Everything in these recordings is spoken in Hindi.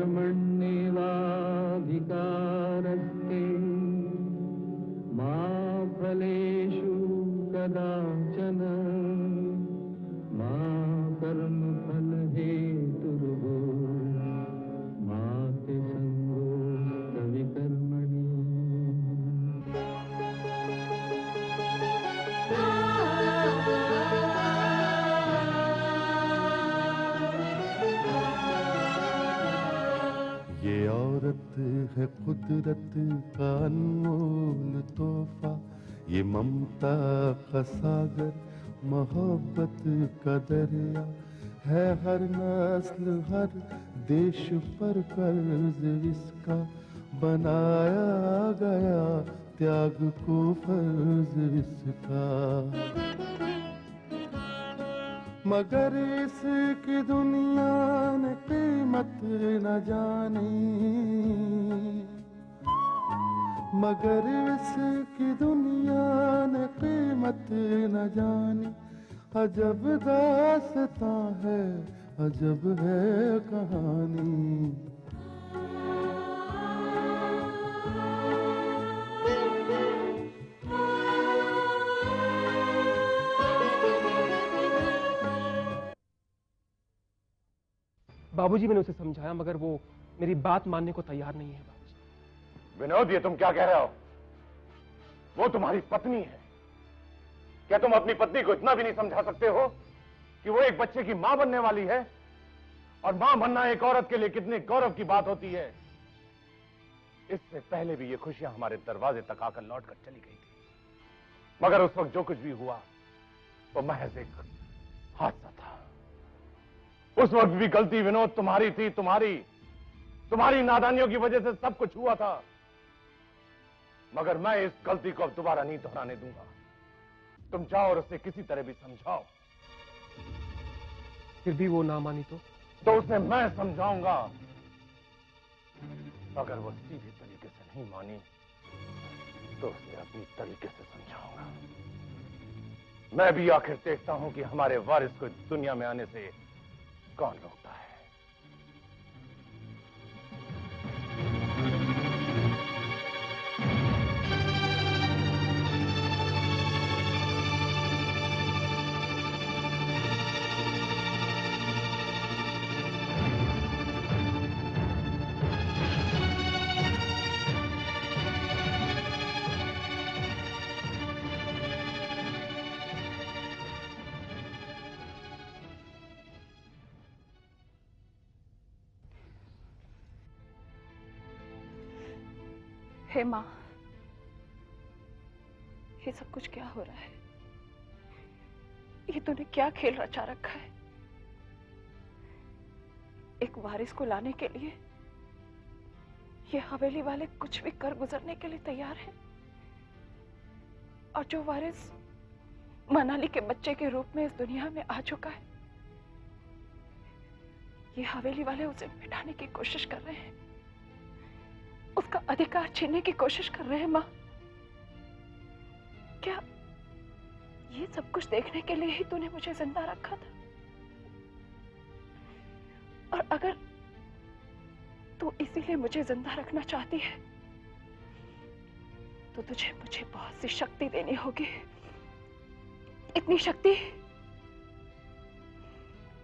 कर्मण्येवाधिकारस्ते मा फलेषु कदाचन मा कर्मफलहेतुर्भूः मा ते संगोऽस्त्वविकर्मणि। ये औरत है कुदरत का अनमोल तोहफा, ये ममता का सागर, मोहब्बत का दरिया है। हर नस्ल हर देश पर कर्ज इसका बनाया गया, त्याग को फर्ज इसका। मगर इसकी दुनिया ने कीमत न जानी, मगर इसकी दुनिया ने कीमत न जानी। अजब दास्तां है, अजब है कहानी। बाबूजी, मैंने उसे समझाया मगर वो मेरी बात मानने को तैयार नहीं है। बाबूजी। विनोद, ये तुम क्या कह रहे हो? वो तुम्हारी पत्नी है। क्या तुम अपनी पत्नी को इतना भी नहीं समझा सकते हो कि वो एक बच्चे की मां बनने वाली है? और मां बनना एक औरत के लिए कितने गौरव की बात होती है। इससे पहले भी ये खुशियां हमारे दरवाजे तक आकर लौट कर चली गई थी, मगर उस वक्त जो कुछ भी हुआ वो महज एक हादसा था। उस वक्त भी गलती विनोद तुम्हारी थी। तुम्हारी नादानियों की वजह से सब कुछ हुआ था, मगर मैं इस गलती को अब दोबारा नहीं दोहराने दूंगा। तुम जाओ और उसे किसी तरह भी समझाओ। फिर भी वो ना मानी तो उसे मैं समझाऊंगा। अगर वो सीधे तरीके से नहीं मानी तो उसे अपनी तरीके से समझाऊंगा। मैं भी आखिर देखता हूं कि हमारे वारिस को दुनिया में आने से कौन रोकता है। हे माँ, ये सब कुछ क्या हो रहा है? ये तूने क्या खेल रचा रखा है? एक वारिस को लाने के लिए ये हवेली वाले कुछ भी कर गुजरने के लिए तैयार हैं। और जो वारिस मनाली के बच्चे के रूप में इस दुनिया में आ चुका है, ये हवेली वाले उसे मिटाने की कोशिश कर रहे हैं, उसका अधिकार छीनने की कोशिश कर रहे हैं। माँ, क्या ये सब कुछ देखने के लिए ही तूने मुझे जिंदा रखा था? और अगर तू इसीलिए मुझे जिंदा रखना चाहती है तो तुझे मुझे बहुत सी शक्ति देनी होगी। इतनी शक्ति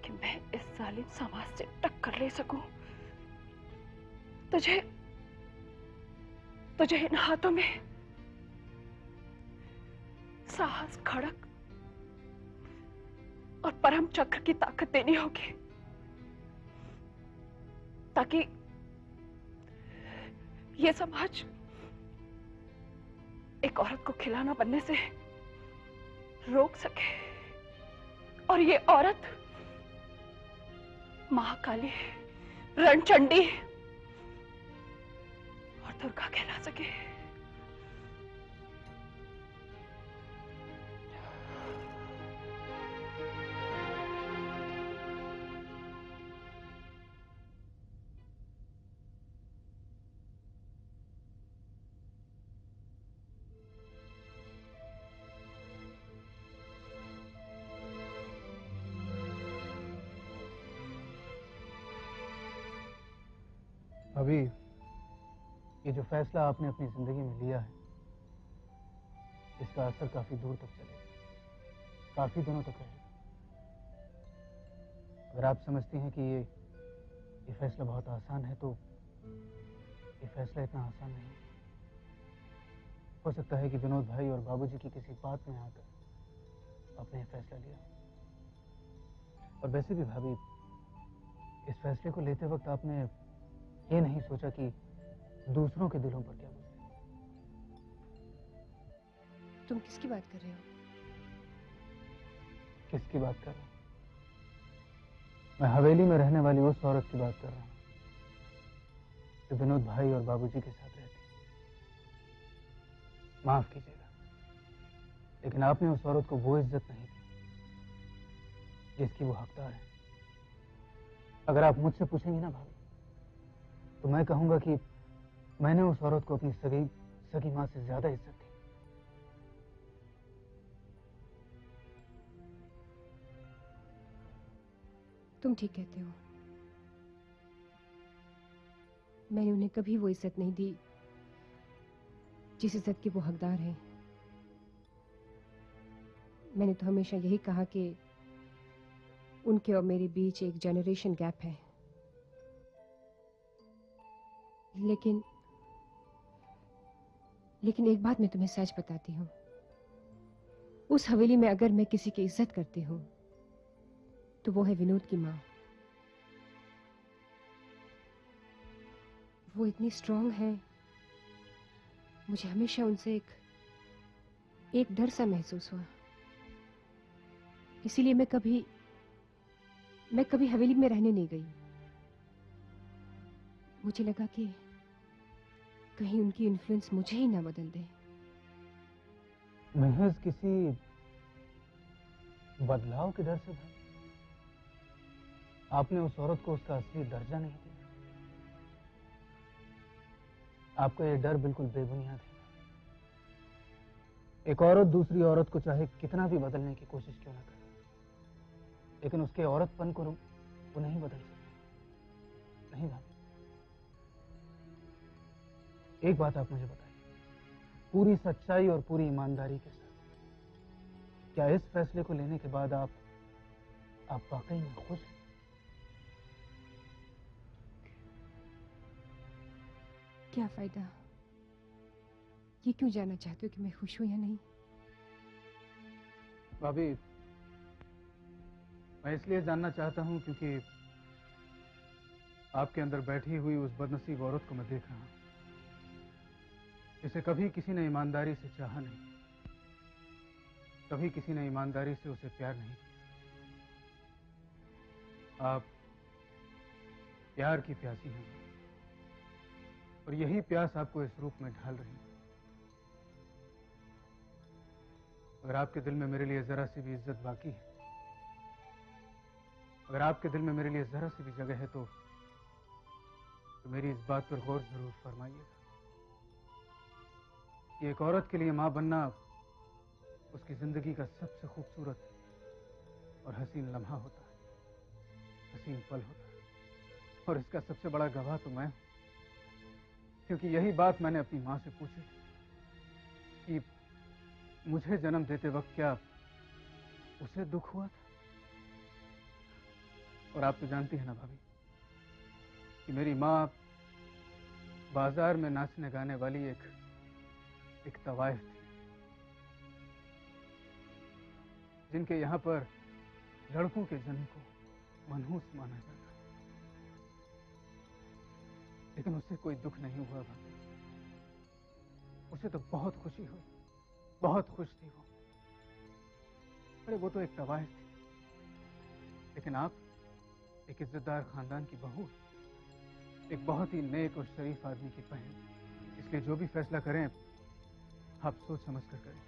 कि मैं इस जालिम समाज से टक्कर ले सकूं। तुझे इन हाथों में साहस, खड़क और परम चक्र की ताकत देनी होगी, ताकि यह समाज एक औरत को खिलौना बनने से रोक सके। और ये औरत महाकाली, रणचंडी और दुर्गा कहला सके। अभी ये जो फैसला आपने अपनी जिंदगी में लिया है, इसका असर काफी दूर तक चलेगा, काफी दिनों तक रहेगा। अगर आप समझती हैं कि ये फैसला बहुत आसान है, तो ये फैसला इतना आसान नहीं है। हो सकता है कि विनोद भाई और बाबूजी की किसी बात में आकर आपने ये फैसला लिया। और वैसे भी भाभी, इस फैसले को लेते वक्त आपने ये नहीं सोचा कि दूसरों के दिलों पर क्या गुजरे। तुम किसकी बात कर रहे हो? किसकी बात कर रहा हूँ? मैं हवेली में रहने वाली उस औरत की बात कर रहा हूँ जो विनोद भाई और बाबूजी के साथ रहती है। माफ कीजिएगा, लेकिन आपने उस औरत को वो इज्जत नहीं दी जिसकी वो हकदार है। अगर आप मुझसे पूछेंगी ना भाभी, तो मैं कहूंगा कि मैंने उस औरत को अपनी सगी माँ से ज्यादा इज्जत दी। तुम ठीक कहते हो। मैंने उन्हें कभी वो इज्जत नहीं दी जिस इज्जत की वो हकदार है। मैंने तो हमेशा यही कहा कि उनके और मेरे बीच एक जनरेशन गैप है। लेकिन एक बात मैं तुम्हें सच बताती हूँ, उस हवेली में अगर मैं किसी की इज्जत करती हूँ तो वो है विनोद की माँ। वो इतनी स्ट्रांग है, मुझे हमेशा उनसे एक डर सा महसूस हुआ। इसीलिए मैं कभी हवेली में रहने नहीं गई। मुझे लगा कि कहीं उनकी इन्फ्लुएंस मुझे ही ना बदल दे। महज किसी बदलाव के डर से था? आपने उस औरत को उसका असली दर्जा नहीं दिया। आपका यह डर बिल्कुल बेबुनियाद है। एक औरत दूसरी औरत को चाहे कितना भी बदलने की कोशिश क्यों ना करे, लेकिन उसके औरतपन को वो नहीं बदल सकती। नहीं भाभी, एक बात आप मुझे बताइए, पूरी सच्चाई और पूरी ईमानदारी के साथ, क्या इस फैसले को लेने के बाद आप वाकई में खुश हैं? क्या फायदा? ये क्यों जानना चाहते हो कि मैं खुश हूं या नहीं? भाभी, मैं इसलिए जानना चाहता हूं क्योंकि आपके अंदर बैठी हुई उस बदनसीब औरत को मैं देख रहा हूं, जिसे कभी किसी ने ईमानदारी से चाहा नहीं, कभी किसी ने ईमानदारी से उसे प्यार नहीं किया। आप प्यार की प्यासी हैं और यही प्यास आपको इस रूप में ढाल रही है। अगर आपके दिल में मेरे लिए जरा सी भी इज्जत बाकी है, अगर आपके दिल में मेरे लिए जरा सी भी जगह है, तो मेरी इस बात पर गौर जरूर फरमाइएगा कि एक औरत के लिए मां बनना उसकी जिंदगी का सबसे खूबसूरत और हसीन लम्हा होता है, हसीन पल होता है। और इसका सबसे बड़ा गवाह तो मैं हूं, क्योंकि यही बात मैंने अपनी मां से पूछी थी कि मुझे जन्म देते वक्त क्या उसे दुख हुआ था। और आप तो जानती हैं ना भाभी कि मेरी मां बाजार में नाचने गाने वाली एक तवायफ थी, जिनके यहाँ पर लड़कों के जन्म को मनहूस माना जाता, लेकिन उससे कोई दुख नहीं हुआ भाभी। उसे तो बहुत खुशी हुई, बहुत खुश थी वो। अरे वो तो एक तवायफ थी, लेकिन आप एक इज्जतदार खानदान की बहू, एक बहुत ही नेक और शरीफ आदमी की बहन, इसलिए जो भी फैसला करें आप सोच समझ कर करें।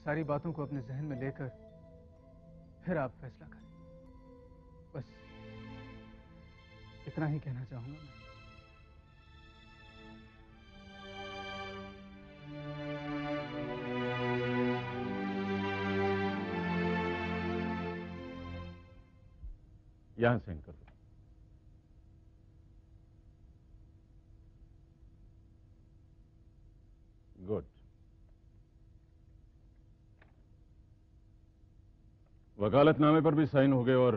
सारी बातों को अपने जहन में लेकर फिर आप फैसला करें। बस इतना ही कहना चाहूंगा मैं। यहां से कर दो। वकालतनामे पर भी साइन हो गए और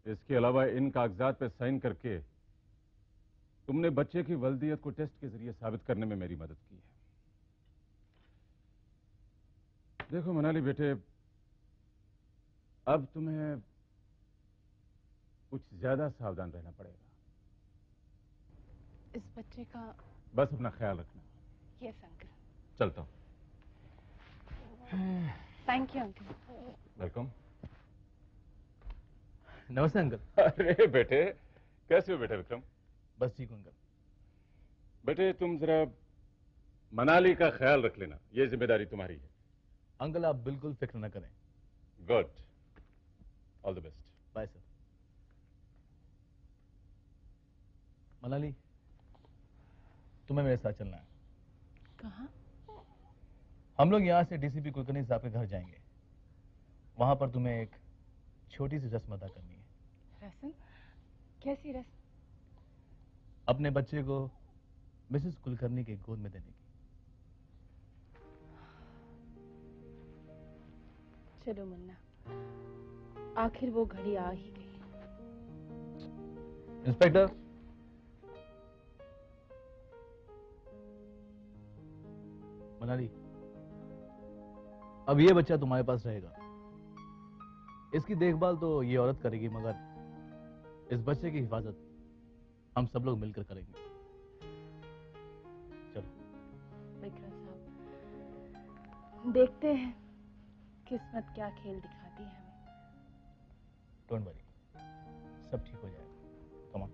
इसके अलावा इन कागजात पे साइन करके तुमने बच्चे की वल्दियत को टेस्ट के जरिए साबित करने में मेरी मदद की है। देखो मनाली बेटे, अब तुम्हें कुछ ज्यादा सावधान रहना पड़ेगा। इस बच्चे का बस अपना ख्याल रखना। Yes uncle. चलता हूं। Thank you uncle. वेलकम। नमस्ते अंकल। अरे बेटे, कैसे हो बेटे विक्रम? बस ठीक हूं अंकल। बेटे तुम जरा मनाली का ख्याल रख लेना, ये जिम्मेदारी तुम्हारी है। अंकल आप बिल्कुल फिक्र न करें। Good, all the best. Bye sir. Manali, तुम्हें मेरे साथ चलना है। कहाँ? हम लोग यहाँ से डीसीपी कुलकर्णी साहब के घर जाएंगे। वहां पर तुम्हें एक छोटी सी रस्म अदा करनी है। रस्म? कैसी रस्म? अपने बच्चे को मिसेस कुलकर्णी के गोद में देने की। चलो मुन्ना, आखिर वो घड़ी आ ही गई। इंस्पेक्टर, मनाली, अब ये बच्चा तुम्हारे पास रहेगा। इसकी देखभाल तो ये औरत करेगी, मगर इस बच्चे की हिफाजत हम सब लोग मिलकर करेंगे। चलो। विक्रम साहब, देखते हैं किस्मत क्या खेल दिखाती है हमें। डोंट वरी, सब ठीक हो जाएगा। Come on.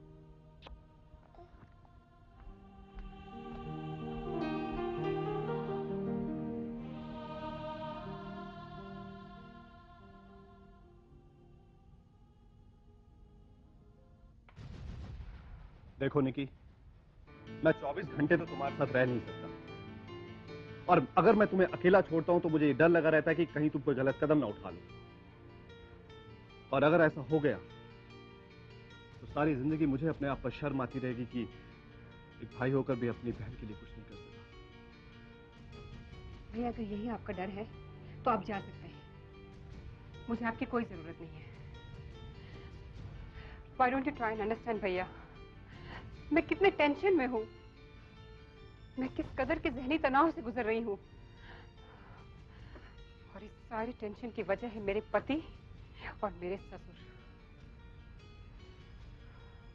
देखो निकी, मैं 24 घंटे तो तुम्हारे साथ रह नहीं सकता, और अगर मैं तुम्हें अकेला छोड़ता हूं तो मुझे डर लगा रहता है कि कहीं तुम कोई गलत कदम ना उठा लो। और अगर ऐसा हो गया तो सारी जिंदगी मुझे अपने आप पर शर्म आती रहेगी कि एक भाई होकर भी अपनी बहन के लिए कुछ नहीं कर सकता। भैया अगर यही आपका डर है तो आप जा सकते हैं, मुझे आपकी कोई जरूरत नहीं है। Why don't you try and understand भैया, मैं कितने टेंशन में हूँ, मैं किस कदर के जहनी तनाव से गुजर रही हूँ, और इस सारी टेंशन की वजह है मेरे पति और मेरे ससुर।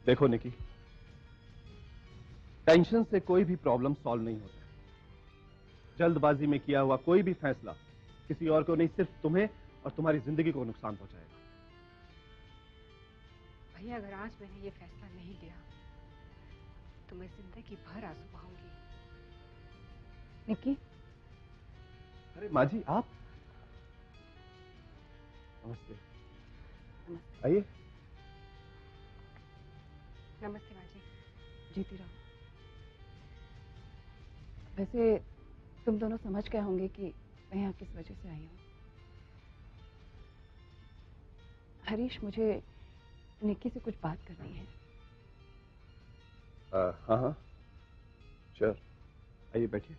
देखो निकी, टेंशन से कोई भी प्रॉब्लम सॉल्व नहीं होता। जल्दबाजी में किया हुआ कोई भी फैसला किसी और को नहीं, सिर्फ तुम्हें और तुम्हारी जिंदगी को नुकसान पहुंचाएगा। भैया अगर आज मैंने ये फैसला नहीं लिया तो मैं जिंदगी भर आंसू बहाऊंगी। निकी। अरे माँ जी, आप? नमस्ते। आइए। नमस्ते माँ जी, जीती रहो। वैसे तुम दोनों समझ गए होंगे कि मैं यहाँ किस वजह से आई हूँ। हरीश, मुझे निक्की से कुछ बात करनी है। हाँ हाँ, श्योर, आइए बैठिए।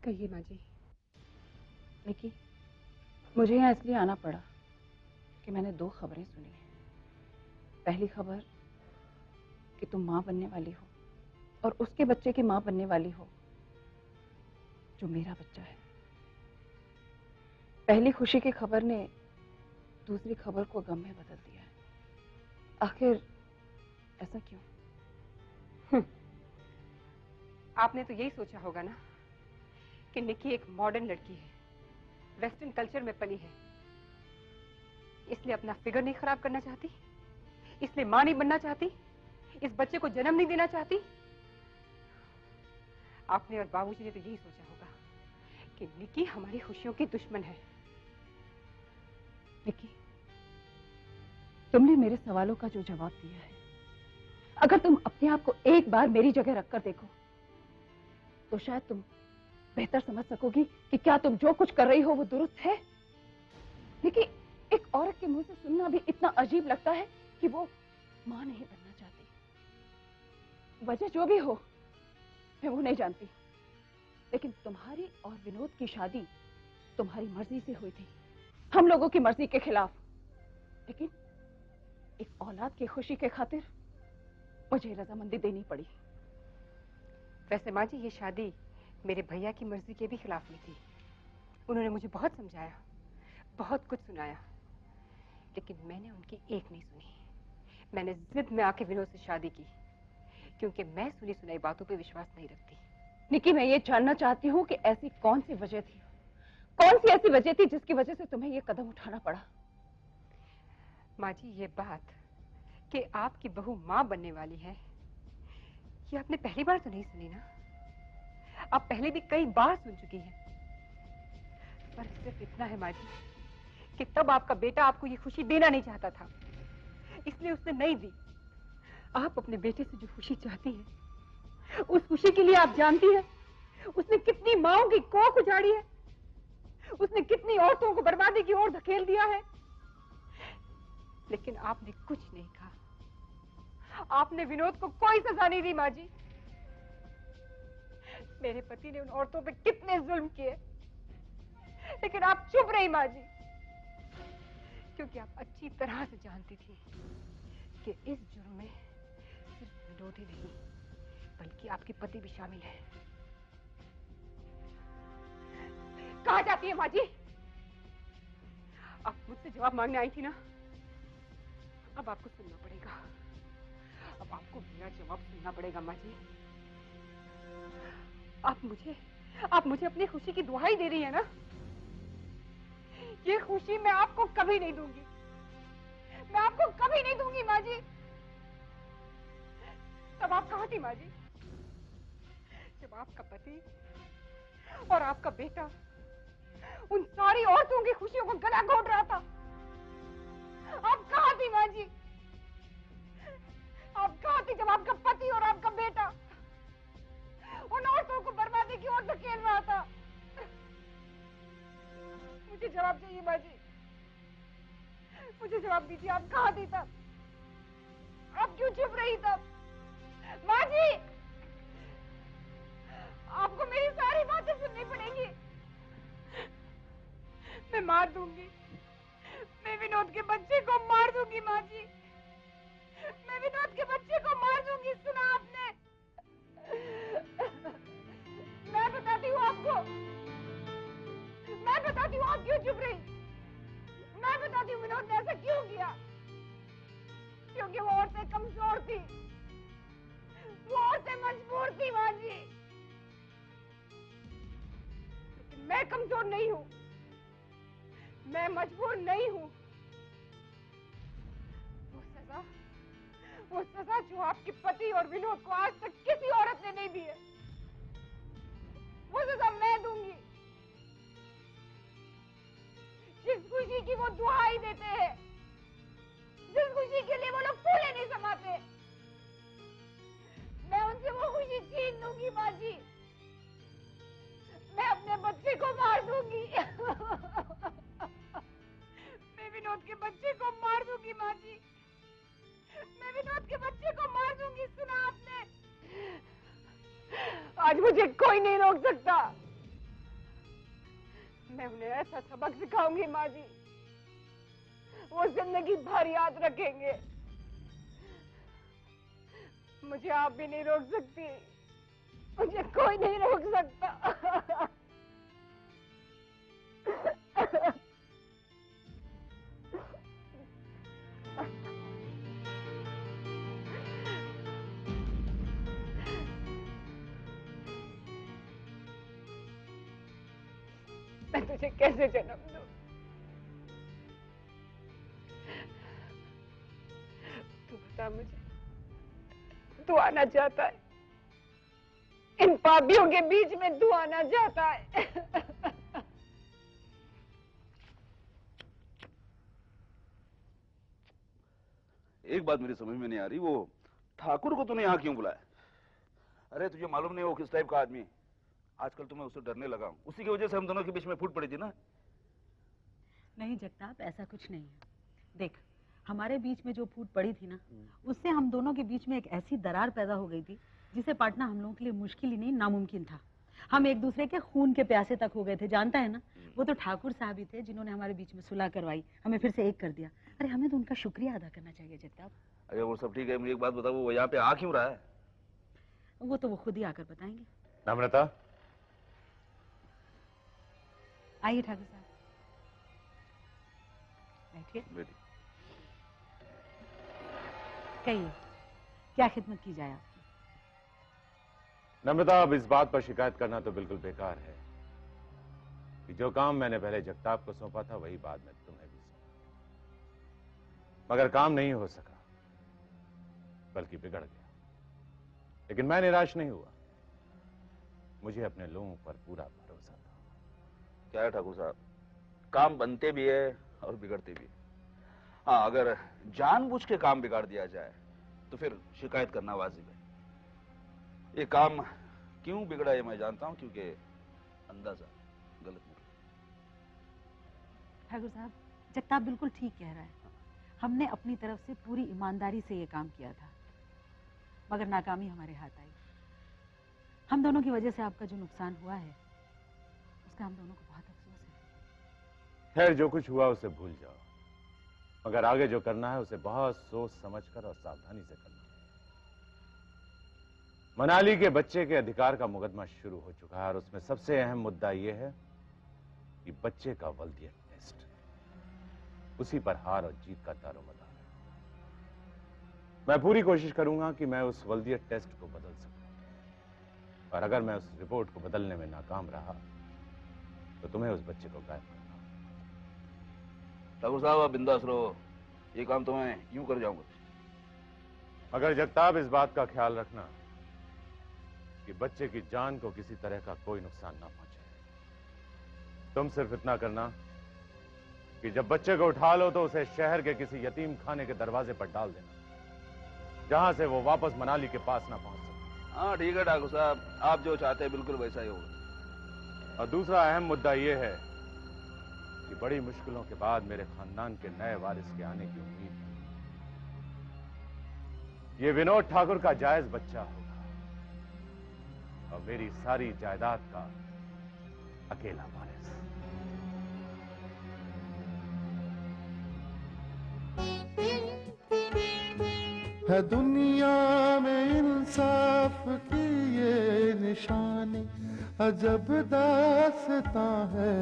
कहिए माँ जी। निक्की, मुझे यहाँ इसलिए आना पड़ा कि मैंने 2 खबरें सुनी हैं। पहली खबर कि तुम माँ बनने वाली हो और उसके बच्चे की माँ बनने वाली हो जो मेरा बच्चा है। पहली खुशी की खबर ने दूसरी खबर को गम में बदल दिया है। आखिर ऐसा क्यों? आपने तो यही सोचा होगा ना कि निक्की एक मॉडर्न लड़की है, वेस्टर्न कल्चर में पली है, इसलिए अपना फिगर नहीं खराब करना चाहती, इसलिए मां नहीं बनना चाहती, इस बच्चे को जन्म नहीं देना चाहती। आपने और बाबूजी ने तो यही सोचा होगा कि निक्की हमारी खुशियों की दुश्मन है। निक्की, तुमने मेरे सवालों का जो जवाब दिया है, अगर तुम अपने आप को एक बार मेरी जगह रखकर देखो तो शायद तुम बेहतर समझ सकोगी कि क्या तुम जो कुछ कर रही हो वो दुरुस्त है। निक्की, एक औरत के मुंह से सुनना भी इतना अजीब लगता है कि वो मां नहीं बनना चाहती। वजह जो भी हो, मैं वो नहीं जानती, लेकिन तुम्हारी और विनोद की शादी तुम्हारी मर्जी से हुई थी, हम लोगों की मर्जी के खिलाफ। लेकिन एक औलाद की खुशी के खातिर मुझे रजामंदी देनी पड़ी। वैसे माँ जी, ये शादी मेरे भैया की मर्जी के भी खिलाफ हुई थी। उन्होंने मुझे बहुत समझाया, बहुत कुछ सुनाया, लेकिन मैंने उनकी एक नहीं सुनी। मैंने जिद में आके विनोद से शादी की, क्योंकि मैं सुनी सुनाई बातों पे विश्वास नहीं रखती। निकी, मैं ये जानना चाहती हूँ कि ऐसी कौन सी वजह थी, कौन सी ऐसी वजह थी जिसकी वजह से तुम्हें ये कदम उठाना पड़ा? माँ जी, ये बात कि आपकी बहू माँ बनने वाली है, ये आपने पहली बार तो नहीं सुनी ना? आप पहले भी कई बार सुन चुकी हैं। पर सिर्फ इतना है माँ जी कि तब आपका बेटा आपको ये खुशी देना नहीं चाहता था, इसलिए उसने नहीं दी। आप अपने बेटे से जो खुशी चाहती हैं, उस खुशी के लिए आप जानती हैं उसने कितनी माँओं की कोख उजाड़ी है, उसने कितनी औरतों को बर्बादी की ओर धकेल दिया है। लेकिन आपने कुछ नहीं कहा, आपने विनोद को कोई सजा नहीं दी माँ जी। मेरे पति ने उन औरतों पे कितने जुल्म किए, लेकिन आप चुप रही माँ जी, क्योंकि आप अच्छी तरह से जानती थी कि इस जुर्म में सिर्फ विनोद ही नहीं, बल्कि आपके पति भी शामिल है। कहाँ जाती है माँ जी? आप मुझसे जवाब मांगने आई थी ना? अब आपको सुनना पड़ेगा, अब आपको मेरा जवाब सुनना पड़ेगा माँ जी। आप मुझे अपनी खुशी की दुहाई दे रही है ना? ये खुशी मैं आपको कभी नहीं दूंगी, मैं आपको कभी नहीं दूंगी माँ जी। तब आप कहाँ थी माँ जी, जब आपका पति और आपका बेटा उन सारी औरतों की खुशियों को गला घोट रहा था? आप कहाँ थी माँ जी? आप कहाँ थी जब आपका पति और आपका बेटा उन औरतों को बर्बादी की ओर धकेल रहा था? मुझे जवाब चाहिए माँ जी, मुझे जवाब दीजिए, आप कहाँ थी तब? आप क्यों चुप रही तब? माँ जी, आपको मेरी सारी बातें सुननी पड़ेंगी। मैं मार दूंगी, मैं विनोद के बच्चे को मार दूंगी माँ जी, मैं विनोद के बच्चे को मार दूंगी। सुना आपने? मैं बताती हूँ आपको, मैं बताती हूँ, आप क्यों चुप रही? मैं बताती हूँ विनोद ने ऐसा क्यों किया। क्योंकि वो औरतें कमजोर थी, वो औरतें मजबूर थी माँ जी। लेकिन मैं कमजोर नहीं हूँ, मैं मजबूर नहीं हूँ। वो सजा जो आपके पति और विनोद को आज तक किसी औरत ने नहीं दी है, वो सजा मैं दूंगी। जिस खुशी की वो दुहाई देते हैं, जिस खुशी के लिए वो लोग फूले नहीं समाते, मैं उनसे वो खुशी छीन लूंगी माँ जी। मैं अपने बच्चे को मार दूंगी। मैं विनोद के बच्चे को मार दूंगी माँ जी, मैं विनोद के बच्चे को मार दूंगी। सुना आपने? आज मुझे कोई नहीं रोक सकता। मैं उन्हें ऐसा सबक सिखाऊंगी माँ जी, वो जिंदगी भर याद रखेंगे। मुझे आप भी नहीं रोक सकती, मुझे कोई नहीं रोक सकता। मैं तुझे कैसे जन्म दूं? तू बता मुझे, तू आना चाहता है? इन पापियों के बीच में तू आना चाहता है? एक बात मेरी समझ में नहीं आ रही, वो ठाकुर को तूने यहाँ क्यों बुलाया? अरे तुझे मालूम नहीं वो किस टाइप का आदमी है? आजकल तो मैं उससे डरने लगा हूँ, उसी की वजह से हम दोनों के बीच में फूट पड़ी थी ना। नहीं जगताप, ऐसा कुछ नहीं है। देख, हमारे बीच में जो फूट पड़ी थी ना, उससे हम दोनों के बीच में एक ऐसी दरार पैदा हो गई थी जिसे पाटना हम लोगों के लिए मुश्किल ही नहीं नामुमकिन था। हम एक दूसरे के खून के प्यासे तक हो गए थे, जानता है ना। वो तो ठाकुर साहब ही थे जिन्होंने हमारे बीच में सुलह करवाई, हमें फिर से एक कर दिया। अरे हमें तो उनका शुक्रिया अदा करना चाहिए जगताप। अरे वो सब ठीक है, मुझे एक बात बताओ, वो यहाँ पे आ क्यों रहा है? वो तो वो खुद ही आकर बताएंगे। नम्रता, आइए ठाकुर साहब, बैठिए। कहिए क्या खिदमत की जाए आपकी? नम्रता, अब इस बात पर शिकायत करना तो बिल्कुल बेकार है कि जो काम मैंने पहले जगताप को सौंपा था वही बाद में तुम्हें भी सौंपा, मगर काम नहीं हो सका, बल्कि बिगड़ गया। लेकिन मैं निराश नहीं हुआ, मुझे अपने लोगों पर पूरा भरोसा था। क्या है ठाकुर साहब, काम बनते भी है और बिगड़ते भी है। हाँ, अगर जानबूझ के काम बिगाड़ दिया जाए तो फिर शिकायत करना वाजिब है। ये काम क्यों बिगड़ा ये मैं जानता हूं, क्योंकि अंदाजा गलत निकला। ठाकुर साहब, जगताप बिल्कुल ठीक कह रहा है। हमने अपनी तरफ से पूरी ईमानदारी से ये काम किया था, मगर नाकामी हमारे हाथ आई। हम दोनों की वजह से आपका जो नुकसान हुआ है उसका हम दोनों को बहुत अफसोस है। खैर, जो कुछ हुआ उसे भूल जाओ, मगर आगे जो करना है उसे बहुत सोच समझकर और सावधानी से करना है। मनाली के बच्चे के अधिकार का मुकदमा शुरू हो चुका है और उसमें सबसे अहम मुद्दा यह है कि बच्चे का वल्दियत टेस्ट, उसी पर हार और जीत का दारोमदार है। मैं पूरी कोशिश करूंगा कि मैं उस वल्दियत टेस्ट को बदल सकूं, और अगर मैं उस रिपोर्ट को बदलने में नाकाम रहा तो तुम्हें उस बच्चे को गायब करना। ठाकुर साहब, आप बिंदास रहो, ये काम तो मैं यूं कर जाऊंगा। मगर जगताप, इस बात का ख्याल रखना कि बच्चे की जान को किसी तरह का कोई नुकसान ना पहुंचे। तुम सिर्फ इतना करना कि जब बच्चे को उठा लो तो उसे शहर के किसी यतीम खाने के दरवाजे पर डाल देना, जहां से वो वापस मनाली के पास ना पहुंच सके। हाँ ठीक है ठाकुर साहब, आप जो चाहते हैं बिल्कुल वैसा ही होगा। और दूसरा अहम मुद्दा यह है कि बड़ी मुश्किलों के बाद मेरे खानदान के नए वारिस के आने की उम्मीद है। ये विनोद ठाकुर का जायज बच्चा होगा और मेरी सारी जायदाद का अकेला वारिस। है दुनिया में इंसाफ की ये निशानी, अजब दास्तां है,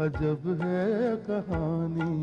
अजब है कहानी।